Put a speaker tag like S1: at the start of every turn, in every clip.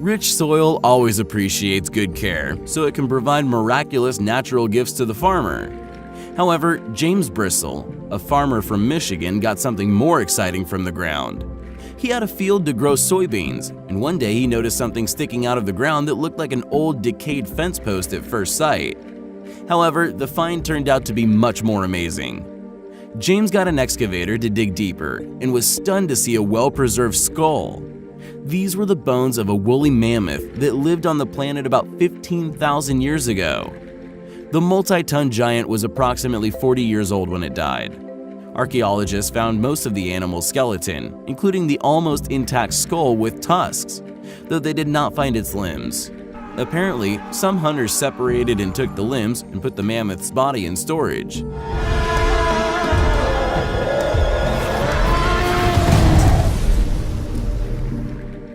S1: Rich soil always appreciates good care, so it can provide miraculous natural gifts to the farmer. However, James Bristol, a farmer from Michigan, got something more exciting from the ground. He had a field to grow soybeans, and one day he noticed something sticking out of the ground that looked like an old, decayed fence post at first sight. However, the find turned out to be much more amazing. James got an excavator to dig deeper and was stunned to see a well-preserved skull. These were the bones of a woolly mammoth that lived on the planet about 15,000 years ago. The multi-ton giant was approximately 40 years old when it died. Archaeologists found most of the animal's skeleton, including the almost intact skull with tusks, though they did not find its limbs. Apparently, some hunters separated and took the limbs and put the mammoth's body in storage.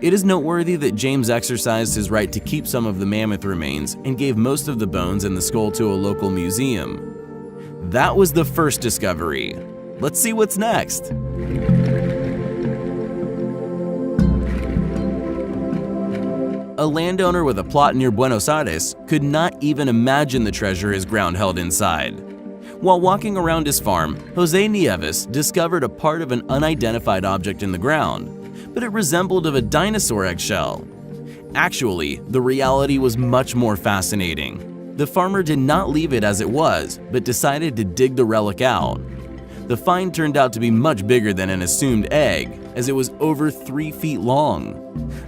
S1: It is noteworthy that James exercised his right to keep some of the mammoth remains and gave most of the bones and the skull to a local museum. That was the first discovery. Let's see what's next. A landowner with a plot near Buenos Aires could not even imagine the treasure his ground held inside. While walking around his farm, Jose Nieves discovered a part of an unidentified object in the ground, but it resembled of a dinosaur eggshell. Actually, the reality was much more fascinating. The farmer did not leave it as it was, but decided to dig the relic out. The find turned out to be much bigger than an assumed egg, as it was over 3 feet long.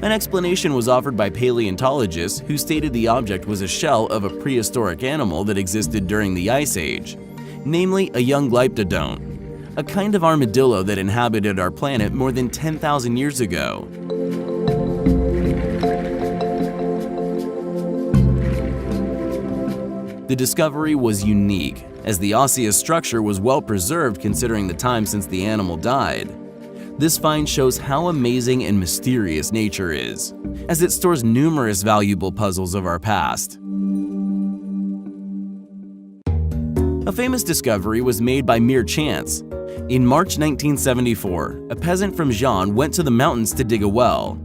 S1: An explanation was offered by paleontologists who stated the object was a shell of a prehistoric animal that existed during the Ice Age, namely a young glyptodont, a kind of armadillo that inhabited our planet more than 10,000 years ago. The discovery was unique, as the osseous structure was well preserved considering the time since the animal died. This find shows how amazing and mysterious nature is, as it stores numerous valuable puzzles of our past. A famous discovery was made by mere chance. In March 1974, a peasant from Jean went to the mountains to dig a well.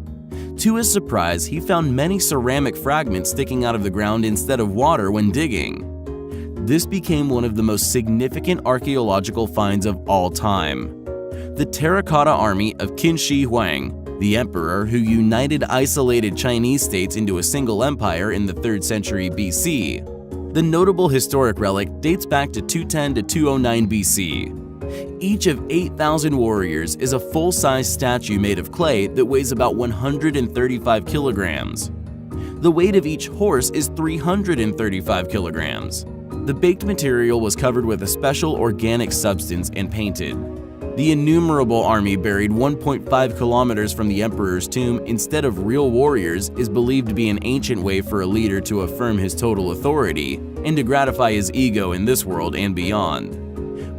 S1: To his surprise, he found many ceramic fragments sticking out of the ground instead of water when digging. This became one of the most significant archaeological finds of all time. The terracotta army of Qin Shi Huang, the emperor who united isolated Chinese states into a single empire in the 3rd century BC. The notable historic relic dates back to 210 to 209 BC. Each of 8,000 warriors is a full-size statue made of clay that weighs about 135 kilograms. The weight of each horse is 335 kilograms. The baked material was covered with a special organic substance and painted. The innumerable army buried 1.5 kilometers from the emperor's tomb instead of real warriors is believed to be an ancient way for a leader to affirm his total authority and to gratify his ego in this world and beyond.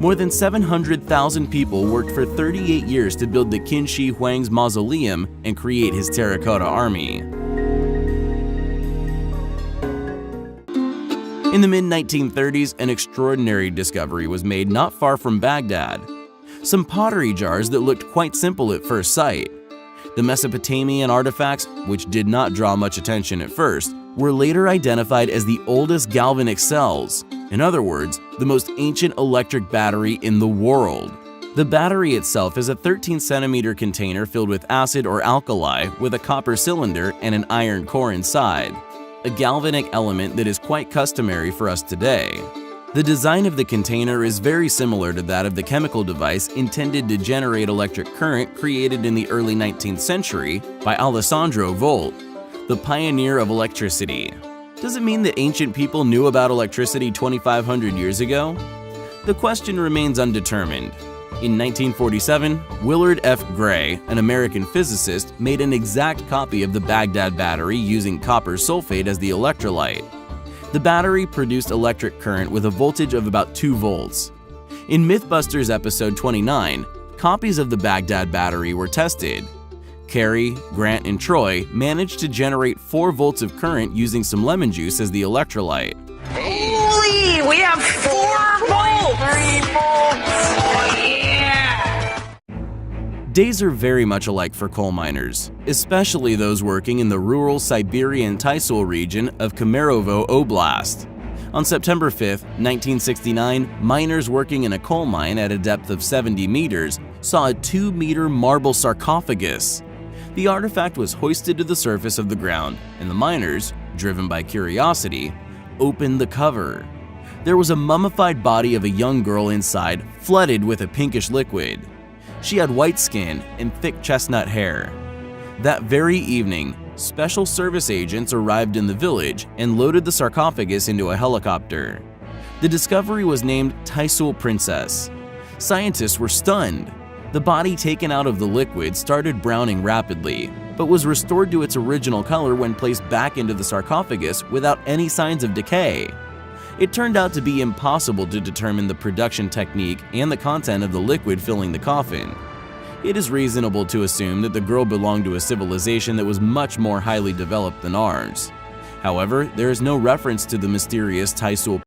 S1: More than 700,000 people worked for 38 years to build the Qin Shi Huang's mausoleum and create his terracotta army. In the mid-1930s, an extraordinary discovery was made not far from Baghdad. Some pottery jars that looked quite simple at first sight. The Mesopotamian artifacts, which did not draw much attention at first, were later identified as the oldest galvanic cells. In other words, the most ancient electric battery in the world. The battery itself is a 13-centimeter container filled with acid or alkali with a copper cylinder and an iron core inside, a galvanic element that is quite customary for us today. The design of the container is very similar to that of the chemical device intended to generate electric current created in the early 19th century by Alessandro Volta, the pioneer of electricity. Does it mean that ancient people knew about electricity 2,500 years ago? The question remains undetermined. In 1947, Willard F. Gray, an American physicist, made an exact copy of the Baghdad battery using copper sulfate as the electrolyte. The battery produced electric current with a voltage of about 2 volts. In Mythbusters episode 29, copies of the Baghdad battery were tested. Carrie, Grant, and Troy managed to generate 4 volts of current using some lemon juice as the electrolyte.
S2: Holy! We have 4 volts! 3 volts! Oh, yeah!
S1: Days are very much alike for coal miners, especially those working in the rural Siberian Tysul region of Kemerovo Oblast. On September 5, 1969, miners working in a coal mine at a depth of 70 meters saw a 2-meter marble sarcophagus. The artifact was hoisted to the surface of the ground, and the miners, driven by curiosity, opened the cover. There was a mummified body of a young girl inside, flooded with a pinkish liquid. She had white skin and thick chestnut hair. That very evening, special service agents arrived in the village and loaded the sarcophagus into a helicopter. The discovery was named Tysul Princess. Scientists were stunned. The body taken out of the liquid started browning rapidly, but was restored to its original color when placed back into the sarcophagus without any signs of decay. It turned out to be impossible to determine the production technique and the content of the liquid filling the coffin. It is reasonable to assume that the girl belonged to a civilization that was much more highly developed than ours. However, there is no reference to the mysterious Tysul